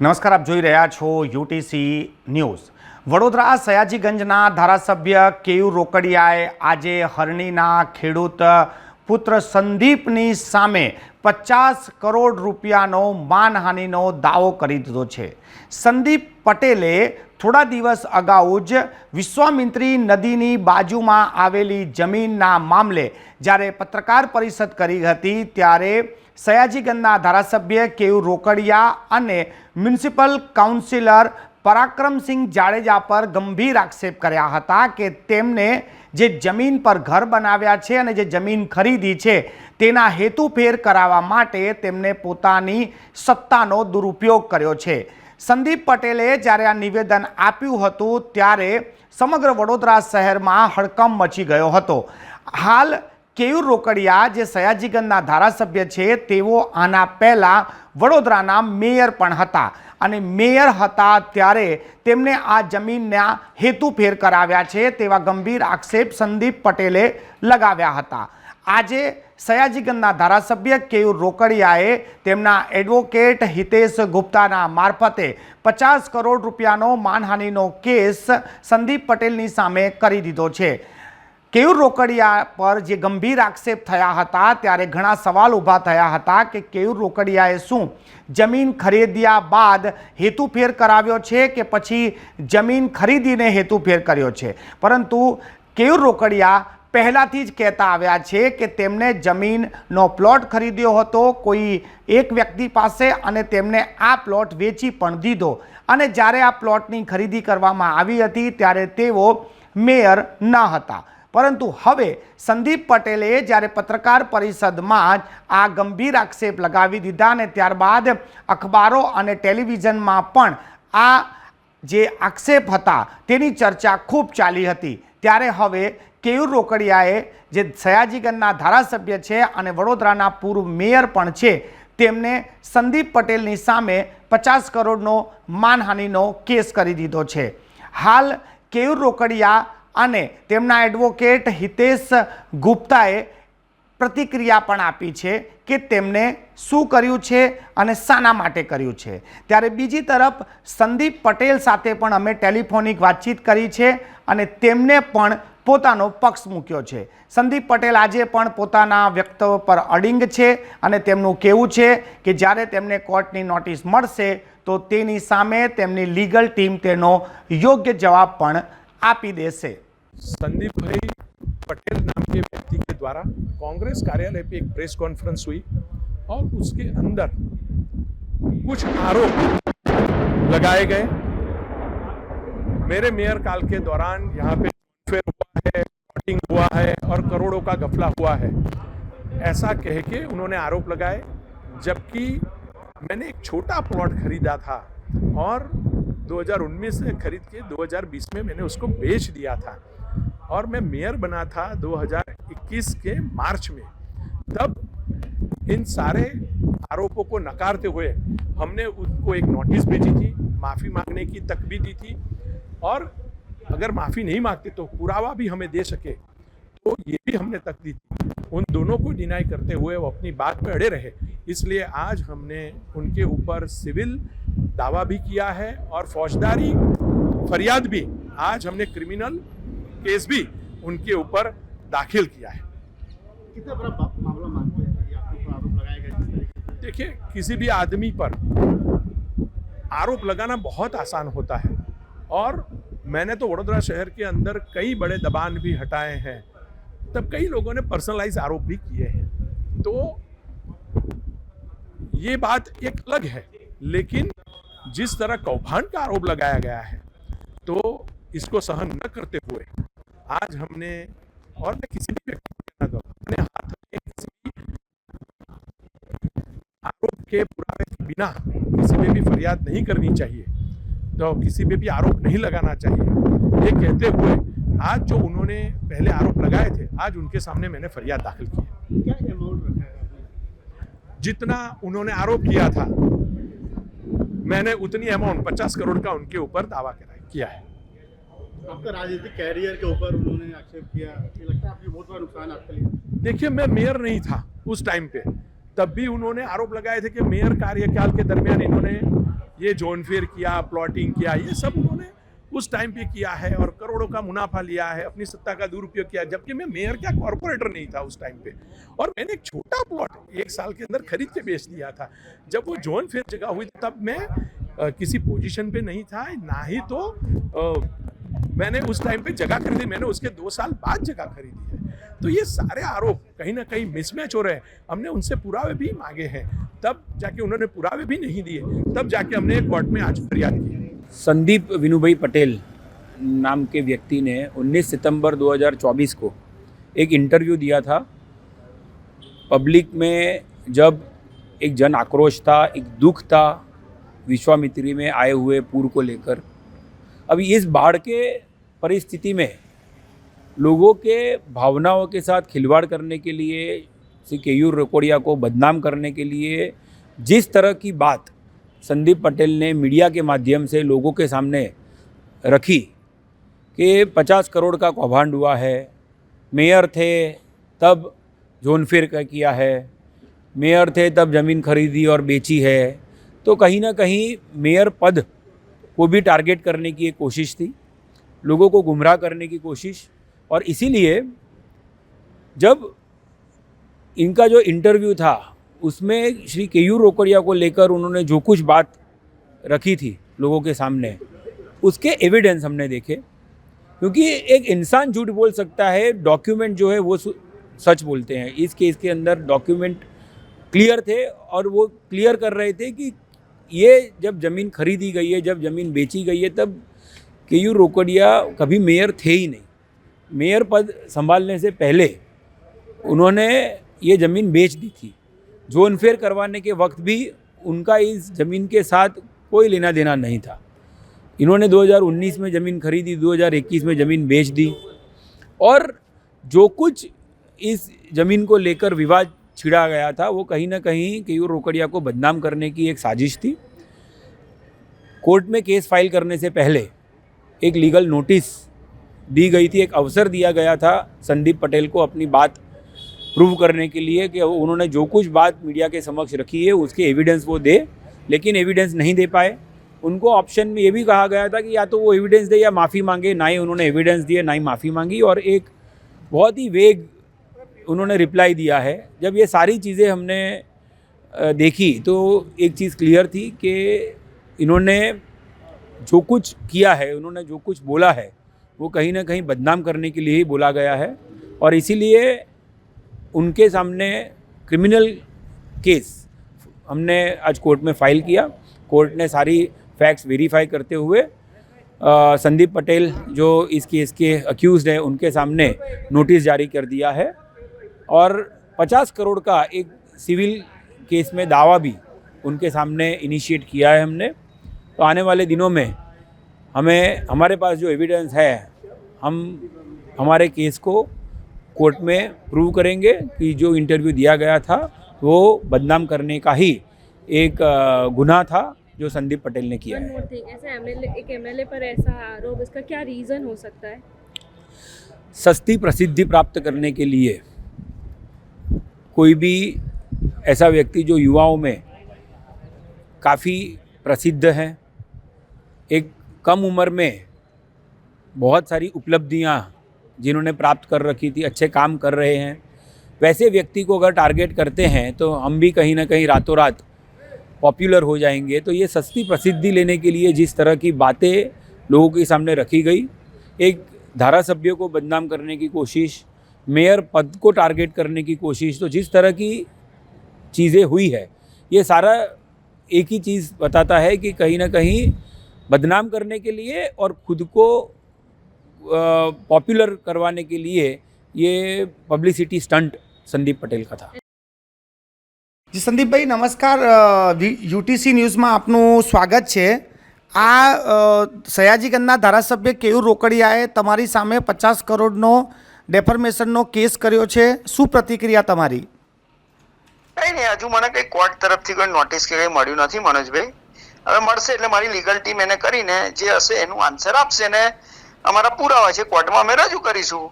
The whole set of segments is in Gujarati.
નમસ્કાર, આપ જોઈ રહ્યા છો યુટીસી ન્યૂઝ. વડોદરા સયાજીગંજના ધારાસભ્ય કેયુર રોકડિયાએ આજે હરણીના ખેડૂત પુત્ર સંદીપની સામે 50 કરોડ રૂપિયાનો માનહાનિનો દાવો કરી દીધો છે. સંદીપ પટેલે થોડા દિવસ અગાઉ જ વિશ્વામિત્રી નદીની બાજુમાં આવેલી જમીનના મામલે જ્યારે પત્રકાર પરિષદ કરી હતી ત્યારે સયાજીગંજના ધારાસભ્ય કેયુર રોકડિયા અને મ્યુનિસિપલ કાઉન્સિલર પરાક્રમસિંહ જાડેજા પર ગંભીર આક્ષેપ કર્યા હતા કે તેમને જે જમીન પર ઘર બનાવ્યા છે અને જે જમીન ખરીદી છે તેના હેતુફેર કરાવવા માટે તેમને પોતાની સત્તાનો દુરુપયોગ કર્યો છે. સંદીપ પટેલે જ્યારે આ નિવેદન આપ્યું હતું ત્યારે સમગ્ર વડોદરા શહેરમાં હડકંપ મચી ગયો હતો. હાલ કેયુર રોકડિયા જે સયાજીગંજના ધારાસભ્ય છે તેઓ આના પહેલાં વડોદરાના મેયર પણ હતા અને મેયર હતા ત્યારે તેમને આ જમીનના હેતુફેર કરાવ્યા છે તેવા ગંભીર આક્ષેપ સંદીપ પટેલે લગાવ્યા હતા. આજે સયાજીગંજના ધારાસભ્ય કેયુર રોકડિયાએ તેમના એડવોકેટ હિતેશ ગુપ્તાના મારફતે 50 કરોડ રૂપિયાનો માનહાનિનો કેસ સંદીપ પટેલની સામે કરી દીધો છે. કેયુર રોકડિયા પર જે ગંભીર આક્ષેપ થયા હતા ત્યારે ઘણા સવાલ ઊભા થયા હતા કે કેયુર રોકડિયાએ શું જમીન ખરીદ્યા બાદ હેતુફેર કરાવ્યો છે કે પછી જમીન ખરીદીને હેતુફેર કર્યો છે. પરંતુ કેયુર રોકડિયા પહેલાંથી જ કહેતા આવ્યા છે કે તેમને જમીનનો પ્લોટ ખરીદ્યો હતો કોઈ એક વ્યક્તિ પાસે અને તેમને આ પ્લોટ વેચી પણ દીધો અને જ્યારે આ પ્લોટની ખરીદી કરવામાં આવી હતી ત્યારે તેઓ મેયર ન હતા. પરંતુ હવે સંદીપ પટેલે જ્યારે પત્રકાર પરિષદમાં જ આ ગંભીર આક્ષેપ લગાવી દીધા અને ત્યારબાદ અખબારો અને ટેલિવિઝનમાં પણ આ જે આક્ષેપ હતા તેની ચર્ચા ખૂબ ચાલી હતી. ત્યારે હવે કેયુર રોકડિયાએ જે સયાજીગંજના ધારાસભ્ય છે અને વડોદરાના પૂર્વ મેયર પણ છે તેમને સંદીપ પટેલની સામે 50 કરોડનો માનહાનિનો કેસ કરી દીધો છે. હાલ કેયુર રોકડિયા અને તેમના એડવોકેટ હિતેશ ગુપ્તાએ પ્રતિક્રિયા પણ આપી છે કે તેમને શું કર્યું છે અને શાના માટે કર્યું છે. ત્યારે બીજી તરફ સંદીપ પટેલ સાથે પણ અમે ટેલિફોનિક વાતચીત કરી છે અને તેમને પણ પોતાનો પક્ષ મૂક્યો છે. સંદીપ પટેલ આજે પણ પોતાના વક્તવ્ય પર અડિંગ છે અને તેમનું કહેવું છે કે જ્યારે તેમને કોર્ટની નોટિસ મળશે તો તેની સામે તેમની લીગલ ટીમ તેનો યોગ્ય જવાબ પણ આપી દેશે. संदीप भाई पटेल नाम के व्यक्ति के द्वारा कांग्रेस कार्यालय पे एक प्रेस कॉन्फ्रेंस हुई और उसके अंदर कुछ आरोप लगाए गए. मेरे मेयर काल के दौरान यहाँ पे फेर हुआ है, वोटिंग हुआ है और करोड़ों का घपला हुआ है, ऐसा कह के उन्होंने आरोप लगाए. जबकि मैंने एक छोटा प्लॉट खरीदा था और 2019 से खरीद के 2020 में मैंने उसको बेच दिया था और मैं मेयर बना था 2021 के मार्च में. तब इन सारे आरोपों को नकारते हुए हमने उनको एक नोटिस भेजी थी, माफ़ी मांगने की तक भी दी थी और अगर माफ़ी नहीं मांगते तो पुरावा भी हमें दे सके तो ये भी हमने तक दी थी. उन दोनों को डिनाई करते हुए वो अपनी बात पे अड़े रहे. इसलिए आज हमने उनके ऊपर सिविल दावा भी किया है और फौजदारी फरियाद भी, आज हमने क्रिमिनल केस भी उनके ऊपर दाखिल किया है. कितना बड़ा मामला मानते हैं ये आपके ऊपर आरोप लगाए गए? देखिए, किसी भी आदमी पर आरोप लगाना बहुत आसान होता है और मैंने तो वडोदरा शहर के अंदर कई बड़े दबान भी हटाए हैं, तब कई लोगों ने पर्सनलाइज आरोप भी किए हैं. तो ये बात एक अलग है, लेकिन जिस तरह कौभांड का आरोप लगाया गया है तो इसको सहन न करते हुए आज हमने, और मैं किसी भी व्यक्ति को कहना चाहूँगा, अपने हाथ में किसी भी आरोप के पुरावे के बिना किसी पे भी फरियाद नहीं करनी चाहिए, तो किसी पे भी आरोप नहीं लगाना चाहिए. ये कहते हुए आज जो उन्होंने पहले आरोप लगाए थे, आज उनके सामने मैंने फरियाद दाखिल की है. क्या अमाउंट रखा है आपने? जितना उन्होंने आरोप किया था मैंने उतनी अमाउंट 50 करोड़ का उनके ऊपर दावा किया है. आपका राजनीतिक कैरियर के ऊपर उन्होंने आक्षेप किया, ये लगता है आपके बहुत बड़ा नुकसान आपके लिए? देखिए, मैं मेयर नहीं था उस टाइम पे, तब भी उन्होंने आरोप लगाए थे कि मेयर कार्यकाल के दरमियान इन्होंने ये जोन फेयर किया, प्लॉटिंग किया, ये सब उन्होंने उस टाइम पे किया है और करोड़ों का मुनाफा लिया है, अपनी सत्ता का दुरुपयोग किया, जबकि मैं मेयर क्या कॉर्पोरेटर नहीं था उस टाइम पे। और मैंने एक छोटा प्लॉट 1 साल के अंदर खरीद के बेच दिया था। जब वो जोन फेयर जगह हुई तब मैं किसी पोजीशन पे नहीं था, ना ही तो मैंने उस टाइम पे जगह खरीदी, मैंने उसके 2 साल बाद जगह खरीदी है। तो ये सारे आरोप कहीं ना कहीं मिसमैच हो रहे हैं। हमने उनसे पुरावे भी मांगे हैं, तब जाके उन्होंने पुरावे भी नहीं दिए, तब जाके हमने कोर्ट में आज फरियाद की। संदीप विनुभाई पटेल नाम के व्यक्ति ने 19 सितंबर 2024 को एक इंटरव्यू दिया था। पब्लिक में जब एक जन आक्रोश था, एक दुख था विश्वामित्री में आए हुए पूर को लेकर। अभी इस बाढ़ के परिस्थिति में लोगों के भावनाओं के साथ खिलवाड़ करने के लिए, श्री केयूर रोकड़िया को बदनाम करने के लिए जिस तरह की बात संदीप पटेल ने मीडिया के माध्यम से लोगों के सामने रखी कि 50 करोड़ का कौभांड हुआ है, मेयर थे तब जोन फेयर का किया है, मेयर थे तब ज़मीन खरीदी और बेची है, तो कहीं ना कहीं मेयर पद को भी टारगेट करने की एक कोशिश थी, लोगों को गुमराह करने की कोशिश। और इसीलिए जब इनका जो इंटरव्यू था उसमें श्री केयूर रोकड़िया को लेकर उन्होंने जो कुछ बात रखी थी लोगों के सामने, उसके एविडेंस हमने देखे। क्योंकि एक इंसान झूठ बोल सकता है, डॉक्यूमेंट जो है वो सच बोलते हैं। इस केस के अंदर डॉक्यूमेंट क्लियर थे और वो क्लियर कर रहे थे कि ये जब ज़मीन खरीदी गई है, जब ज़मीन बेची गई है, तब केयूर रोकड़िया कभी मेयर थे ही नहीं। मेयर पद संभालने से पहले उन्होंने ये ज़मीन बेच दी थी। जोन फेयर करवाने के वक्त भी उनका इस ज़मीन के साथ कोई लेना देना नहीं था। इन्होंने 2019 में ज़मीन खरीदी, 2021 में ज़मीन बेच दी, और जो कुछ इस ज़मीन को लेकर विवाद छिड़ा गया था वो कहीं ना कहीं केयूर रोकड़िया को बदनाम करने की एक साजिश थी। कोर्ट में केस फाइल करने से पहले एक लीगल नोटिस दी गई थी, एक अवसर दिया गया था संदीप पटेल को अपनी बात प्रूव करने के लिए कि उन्होंने जो कुछ बात मीडिया के समक्ष रखी है उसके एविडेंस वो दे, लेकिन एविडेंस नहीं दे पाए। उनको ऑप्शन में ये भी कहा गया था कि या तो वो एविडेंस दे या माफ़ी मांगे, ना ही उन्होंने एविडेंस दिए ना ही माफ़ी मांगी, और एक बहुत ही वेग उन्होंने रिप्लाई दिया है। जब ये सारी चीज़ें हमने देखी तो एक चीज़ क्लियर थी कि इन्होंने जो कुछ किया है, उन्होंने जो कुछ बोला है वो कहीं ना कहीं बदनाम करने के लिए ही बोला गया है, और इसीलिए उनके सामने क्रिमिनल केस हमने आज कोर्ट में फाइल किया। कोर्ट ने सारी फैक्ट्स वेरीफाई करते हुए संदीप पटेल जो इस केस के अक्यूज़ड हैं उनके सामने नोटिस जारी कर दिया है, और 50 करोड़ का एक सिविल केस में दावा भी उनके सामने इनिशिएट किया है हमने। तो आने वाले दिनों में हमारे पास जो एविडेंस है, हम हमारे केस को कोर्ट में प्रूव करेंगे कि जो इंटरव्यू दिया गया था वो बदनाम करने का ही एक गुनाह था जो संदीप पटेल ने किया है। एक एमएलए पर ऐसा आरोप, इसका क्या रीज़न हो सकता है? सस्ती प्रसिद्धि प्राप्त करने के लिए कोई भी ऐसा व्यक्ति जो युवाओं में काफ़ी प्रसिद्ध है, एक कम उम्र में बहुत सारी उपलब्धियां जिन्होंने प्राप्त कर रखी थी, अच्छे काम कर रहे हैं, वैसे व्यक्ति को अगर टारगेट करते हैं तो हम भी कहीं ना कहीं रातों रात पॉपुलर हो जाएंगे। तो ये सस्ती प्रसिद्धि लेने के लिए जिस तरह की बातें लोगों के सामने रखी गई, एक धारासभ्य को बदनाम करने की कोशिश, मेयर पद को टारगेट करने की कोशिश, तो जिस तरह की चीज़ें हुई है ये सारा एक ही चीज़ बताता है कि कहीं ना कहीं बदनाम करने के लिए और खुद को पॉपुलर करवाने के लिए ये पब्लिसिटी स्टंट संदीप पटेल का था। જી સંદીપભાઈ નમસ્કાર, યુટીસી ન્યૂઝમાં આપનું સ્વાગત છે। આ સયાજીગંજના ધારાસભ્ય કેયુર રોકડિયાએ તમારી સામે 50 કરોડનો ડેફર્મેશનનો કેસ કર્યો છે, શું પ્રતિક્રિયા તમારી? કંઈ નહીં, હજુ મને કંઈ કોર્ટ તરફથી કોઈ નોટિસ કે કંઈ મળ્યું નથી મનોજભાઈ। હવે મળશે એટલે મારી લીગલ ટીમ એને કરીને જે હશે એનું આન્સર આપશે ને અમારા પુરાવા છે કોર્ટમાં અમે રજૂ કરીશું।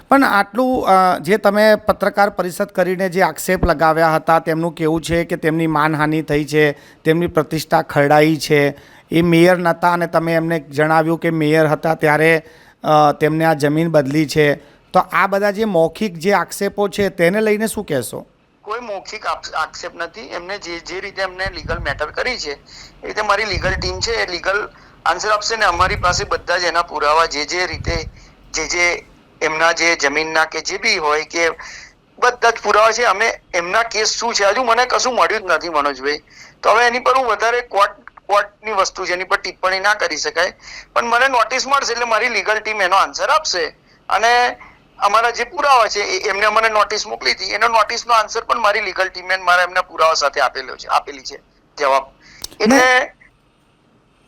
પણ આટલું જે તમે પત્રકાર પરિષદ કરીને જે આક્ષેપ લગાવ્યા હતા તેમનું કહેવું છે કે તેમની માનહાનિ થઈ છે, તેમની પ્રતિષ્ઠા ખરડાઈ છે, એ મેયર નહોતા અને તમે એમને જણાવ્યું કે મેયર હતા ત્યારે તેમને આ જમીન બદલી છે, તો આ બધા જે મૌખિક જે આક્ષેપો છે તેને લઈને શું કહેશો? કોઈ મૌખિક આક્ષેપ નથી. એમને જે રીતે એમને લીગલ મેટર કરી છે એ રીતે મારી લીગલ ટીમ છે એ લીગલ આન્સર આપશે ને અમારી પાસે બધા જ એના પુરાવા જે રીતે જે એમના જે જમીનના કે જે બી હોય કે બધા જ પુરાવા છે. અમે એમના કેસ શું છે હજુ મને કશું મળ્યું જ નથી મનોજભાઈ, તો હવે એની પર હું વધારે કોર્ટની વસ્તુ છે એની પર ટિપ્પણી ના કરી શકાય. પણ મને નોટિસ મળશે એટલે મારી લીગલ ટીમ એનો આન્સર આપશે અને અમારા જે પુરાવા છે એમને મને નોટિસ મોકલી હતી, એનો નોટિસનો આન્સર પણ મારી લીગલ ટીમે મારા એમના પુરાવા સાથે આપેલી છે જવાબ. એટલે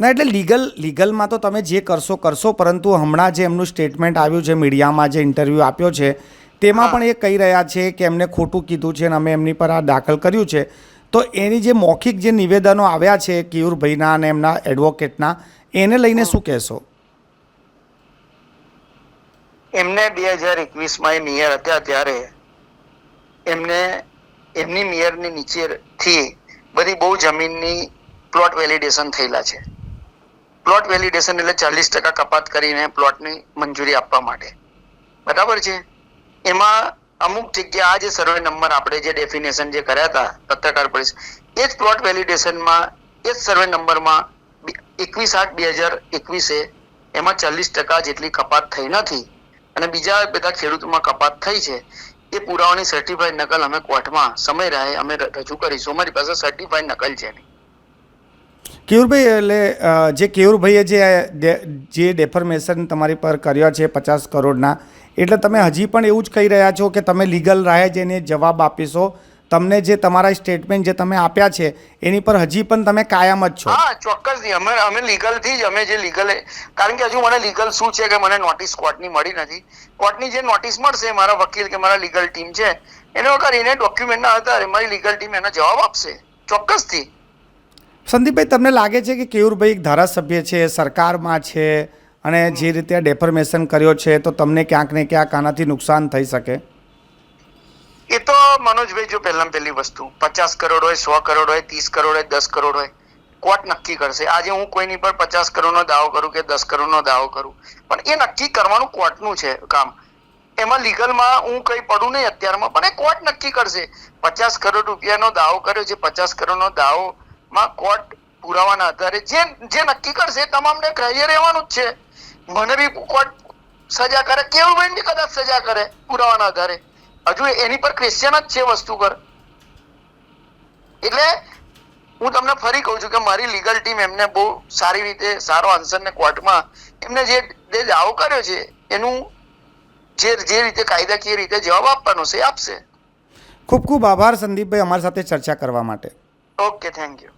ના, એટલે લીગલમાં તો તમે જે કરશો, પરંતુ હમણાં જે એમનું સ્ટેટમેન્ટ આવ્યું છે, મીડિયામાં જે ઇન્ટરવ્યૂ આપ્યો છે તેમાં પણ એ કહી રહ્યા છે કે એમને ખોટું કીધું છે અને અમે એમની પર આ દાખલ કર્યું છે. તો એની જે મૌખિક જે નિવેદનો આવ્યા છે કેયુરભાઈના અને એમના એડવોકેટના, એને લઈને શું કહેશો? એમને 2021માં એ મેયર હતા ત્યારે એમની મેયરની નીચેથી બધી બહુ જમીનની પ્લોટ વેલિડેશન થયેલા છે. પ્લોટ વેલિડેશન એટલે 40% કપાત કરીને પ્લોટની મંજૂરી આપવા માટે, બરાબર છે. એમાં અમુક જગ્યા આ જે સર્વે નંબર આપણે જે ડેફિનેશન જે કર્યા હતા પત્રકાર પરિષદ, એ જ પ્લોટ વેલિડેશનમાં એ જ સર્વે નંબરમાં 21/8/2021 એમાં 40% જેટલી કપાત થઈ નથી અને બીજા બધા ખેડૂતોમાં કપાત થઈ છે. એ પુરાવાની સર્ટિફાઈડ નકલ અમે કોર્ટમાં સમય રહે અમે રજૂ કરીશું. અમારી પાસે સર્ટિફાઈડ નકલ છે નહીં. કેયુરભાઈ, એટલે જે કેયુરભાઈએ જે ડેફર્મેશન તમારી પર કર્યો છે 50 કરોડના, એટલે તમે હજી પણ એવું જ કહી રહ્યા છો કે તમે લીગલ રાહે જઈને જવાબ આપીશો? તમને જે તમારા સ્ટેટમેન્ટ જે તમે આપ્યા છે એની પર હજી પણ તમે કાયમ જ છો? હા, ચોક્કસ. અમે લીગલથી જ અમે જે લીગલ, કારણ કે હજુ મને લીગલ શું છે કે મને નોટિસ કોર્ટની મળી નથી. કોર્ટની જે નોટિસ મળશે મારા વકીલ કે મારા લીગલ ટીમ છે એને કરીને ડોક્યુમેન્ટના આધારે મારી લીગલ ટીમ એનો જવાબ આપશે ચોક્કસથી. સંદીપભાઈ, તમને લાગે છે કે કેયુરભાઈ એક ધારાસભ્ય છે, સરકારમાં છે અને જે રીતે ડેફર્મેશન કર્યો છે તો તમને ક્યાંક ને ક્યાંક આનાથી નુકસાન થઈ શકે? એ તો મનોજભાઈ જો પહેલી વસ્તુ 50 કરોડ હોય, 100 કરોડ હોય, 30 કરોડ હોય, 10 કરોડ હોય, કોર્ટ નક્કી કરશે. આજે હું કોઈની પર 50 કરોડનો દાવો કરું કે 10 કરોડનો દાવો કરું, પણ એ નક્કી કરવાનું કોર્ટનું છે કામ. એમાં લીગલમાં હું કઈ પડું નહીં અત્યારમાં, પણ એ કોર્ટ નક્કી કરશે. 50 કરોડ રૂપિયાનો દાવો કર્યો છે, 50 કરોડનો દાવોમાં કોર્ટ પુરાવાના આધારે જે નક્કી કરશે એ તમામને ગ્રાહ્ય રહેવાનું જ છે. મને બી કોર્ટ સજા કરે, કેવુંભાઈ બી કદાચ સજા કરે પુરાવાના આધારે. હજુ એની પર ક્વેશ્ચન જ છે વસ્તુ પર. એટલે હું તમને ફરી કહું છું કે મારી લીગલ ટીમ એમને બહુ સારી રીતે સારો આન્સર ને કોર્ટમાં એમને જે દાવો કર્યો છે એનું જે રીતે કાયદાકીય રીતે જવાબ આપવાનો છે એ આપશે. ખૂબ ખૂબ આભાર સંદીપભાઈ અમારી સાથે ચર્ચા કરવા માટે. Okay, thank you.